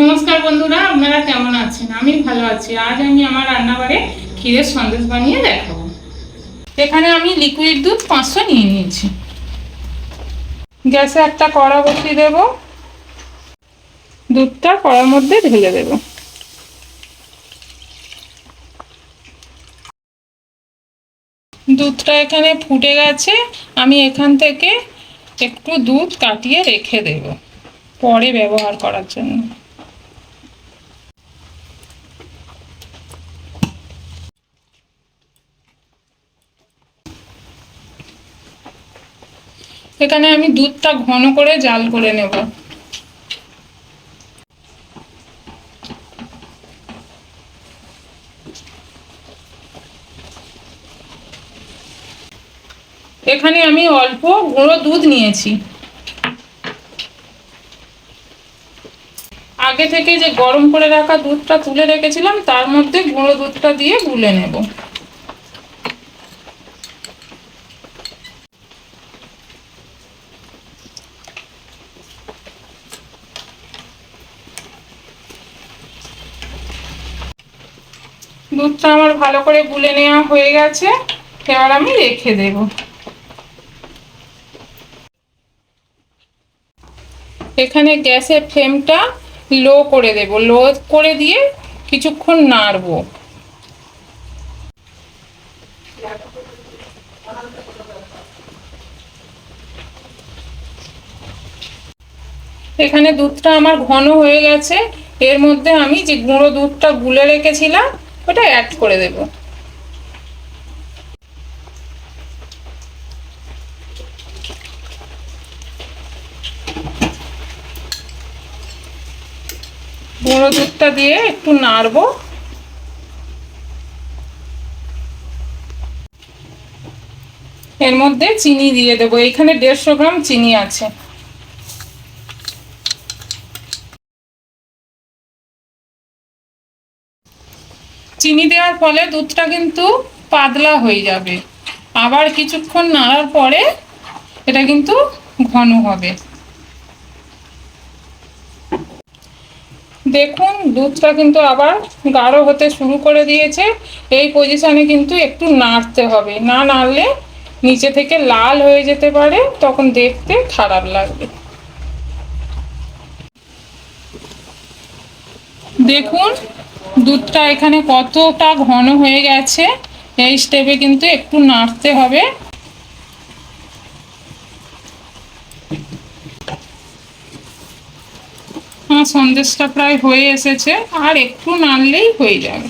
নমস্কার বন্ধুরা, আপনারা কেমন আছেন? আমি ভালো আছি। আজ আমি আমার রান্নাঘরে ক্ষীরের সন্দেশ বানিয়ে দেখাবো। এখানে আমি লিকুইড দুধ 500 নিয়ে নিয়েছি। গ্যাসে একটা কড়া বসিয়ে দেব, দুধটা কড়ার মধ্যে ঢেলে দেব। দুধটা এখানে ফুটে গেছে। আমি এখান থেকে একটু দুধ কাটিয়ে রেখে দেব পরে ব্যবহার করার জন্য। এখানে আমি দুধটা ঘন করে জাল করে নেব। এখানে আমি অল্প গুঁড়ো দুধ নিয়েছি। আগে থেকে যে গরম করে রাখা দুধটা তুলে রেখেছিলাম তার মধ্যে গুঁড়ো দুধটা দিয়ে গুলে নেব। দুধটা আমার ভালো করে গুলে নেওয়া হয়ে গেছে। এবার আমি রেখে দেব। এখানে গ্যাসের ফ্লেমটা লো করে দেব। লো করে দিয়ে কিছুক্ষণ নাড়বো। এখানে দুধটা আমার ঘন হয়ে গেছে। এর মধ্যে আমি যে গুঁড়ো দুধটা গুলে রেখেছিলাম ওটা অ্যাড করে দেব। গুঁড়ো দুধটা দিয়ে একটু নাড়বো। এর মধ্যে চিনি দিয়ে দেবো। এখানে 150 গ্রাম চিনি আছে। চিনি দেওয়ার ফলে দুধটা কিন্তু পাতলা হয়ে যাবে। আবার কিছুক্ষণ নাড়ার পরে এটা কিন্তু ঘন হবে। দেখুন দুধটা কিন্তু আবার গাঢ় হতে শুরু করে দিয়েছে। এই পজিশনে কিন্তু একটু নাড়তে হবে, না নাড়লে নিচে থেকে লাল হয়ে যেতে পারে, তখন দেখতে খারাপ লাগবে। দেখুন দুধটা এখানে কতটা ঘন হয়ে গেছে। এই স্টেপে কিন্তু একটু নাড়তে হবে। আমার সন্দেশটা প্রায় হয়ে এসেছে, আর একটু নাড়লেই হয়ে যাবে।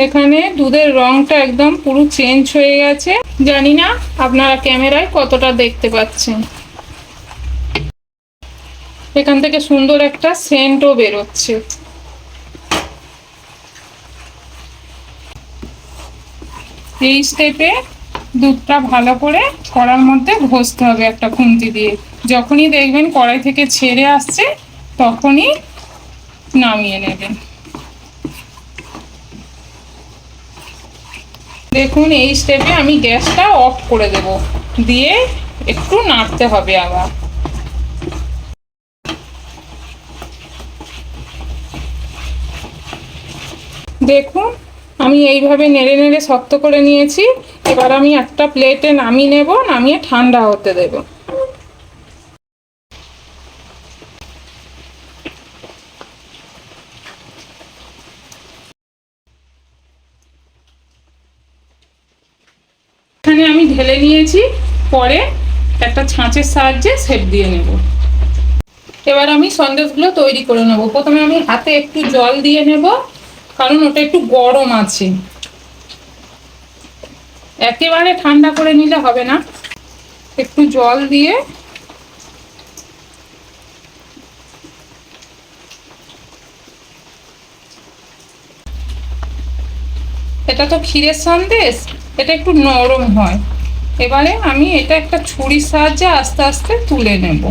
এখানে দুধের রংটা একদম পুরো চেঞ্জ হয়ে গেছে। জানি না আপনারা ক্যামেরায় কতটা দেখতে পাচ্ছেন। এখান থেকে সুন্দর একটা সেন্টও বেরোচ্ছে। এই স্টেপে দুধটা ভালো করে কড়ার মধ্যে ঘষতে হবে একটা খুন্তি দিয়ে। যখনই দেখবেন কড়াই থেকে ছেড়ে আসছে তখনই নামিয়ে নেবেন। দেখুন এই স্টেপে আমি গ্যাসটা অফ করে দেব, দিয়ে একটু নাড়তে হবে আবার। দেখুন আমি এইভাবে নেড়ে নেড়ে শক্ত করে নিয়েছি। এবার আমি একটা প্লেটে নামিয়ে নেব, নামিয়ে ঠান্ডা হতে দেব। এখানে আমি ঢেলে নিয়েছি, পরে একটা ছাঁচের সাহায্যে শেপ দিয়ে নেব। এবার আমি সন্দেশগুলো তৈরি করে নেব। প্রথমে আমি হাতে একটু জল দিয়ে নেব, কারণ ওটা একটু গরম আছে। একেবারে ঠান্ডা করে নিলে হবে না। একটু জল দিয়ে এটা তো ক্ষীরের সন্দেশ, এটা একটু নরম হয়। এবারে আমি এটা একটা ছুরির সাহায্যে আস্তে আস্তে তুলে নেব।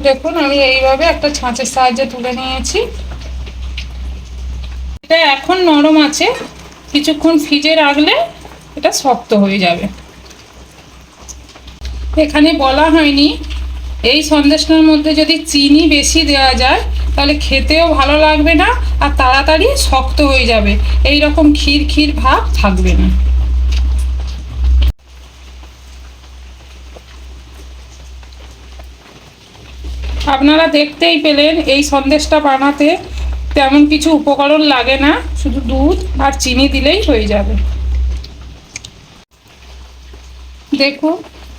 দেখুন আমি এইভাবে একটা ছাঁচের সাহায্যে তুলে নিয়েছি। এটা এখন নরম আছে, কিছুক্ষণ ফ্রিজে রাখলে এটা শক্ত হয়ে যাবে। এখানে বলা হয়নি, এই সন্দেশটার মধ্যে যদি চিনি বেশি দেওয়া যায় তাহলে খেতেও ভালো লাগবে না আর তাড়াতাড়ি শক্ত হয়ে যাবে, এই রকম ক্ষীর ক্ষীর ভাব থাকবে না। আপনারা দেখতেই পেলেন এই সন্দেশটা বানাতে তেমন কিছু উপকরণ লাগে না, শুধু দুধ আর চিনি দিলেই হয়ে যাবে। দেখুন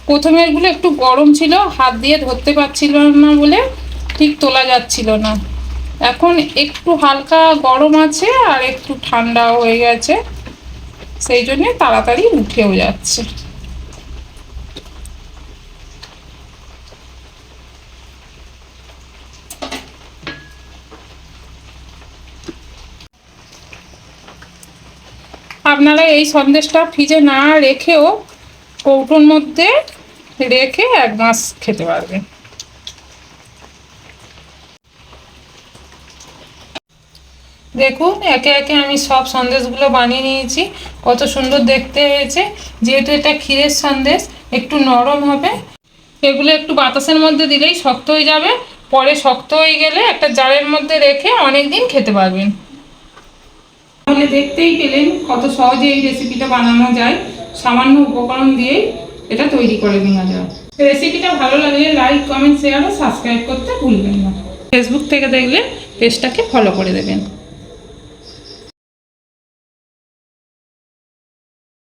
প্রথমেরগুলো একটু গরম ছিল, হাত দিয়ে ধরতে পারছিলাম না বলে ঠিক তোলা যাচ্ছিল না। এখন একটু হালকা গরম আছে আর একটু ঠান্ডাও হয়ে গেছে, সেই জন্যে তাড়াতাড়ি উঠেও যাচ্ছে। আপনারা এই সন্দেশটা ফ্রিজে না রেখেও কৌটোর মধ্যে রেখে 1 মাস খেতে পারবেন। দেখুন একে একে আমি সব সন্দেশগুলো বানিয়ে নিয়েছি, কত সুন্দর দেখতে হয়েছে। যেহেতু এটা ক্ষীরের সন্দেশ একটু নরম হবে, এগুলো একটু বাতাসের মধ্যে দিলেই শক্ত হয়ে যাবে, পরে শক্ত হয়ে গেলে একটা জারের মধ্যে রেখে অনেক দিন খেতে পারবেন। তাহলে দেখতেই পেলেন কত সহজে এই রেসিপিটা বানানো যায়, সামান্য উপকরণ দিয়েই এটা তৈরি করে নেওয়া যায়। রেসিপিটা ভালো লাগলে লাইক, কমেন্ট, শেয়ার ও সাবস্ক্রাইব করতে ভুলবেন না। ফেসবুক থেকে দেখলে পেজটাকে ফলো করে দেবেন।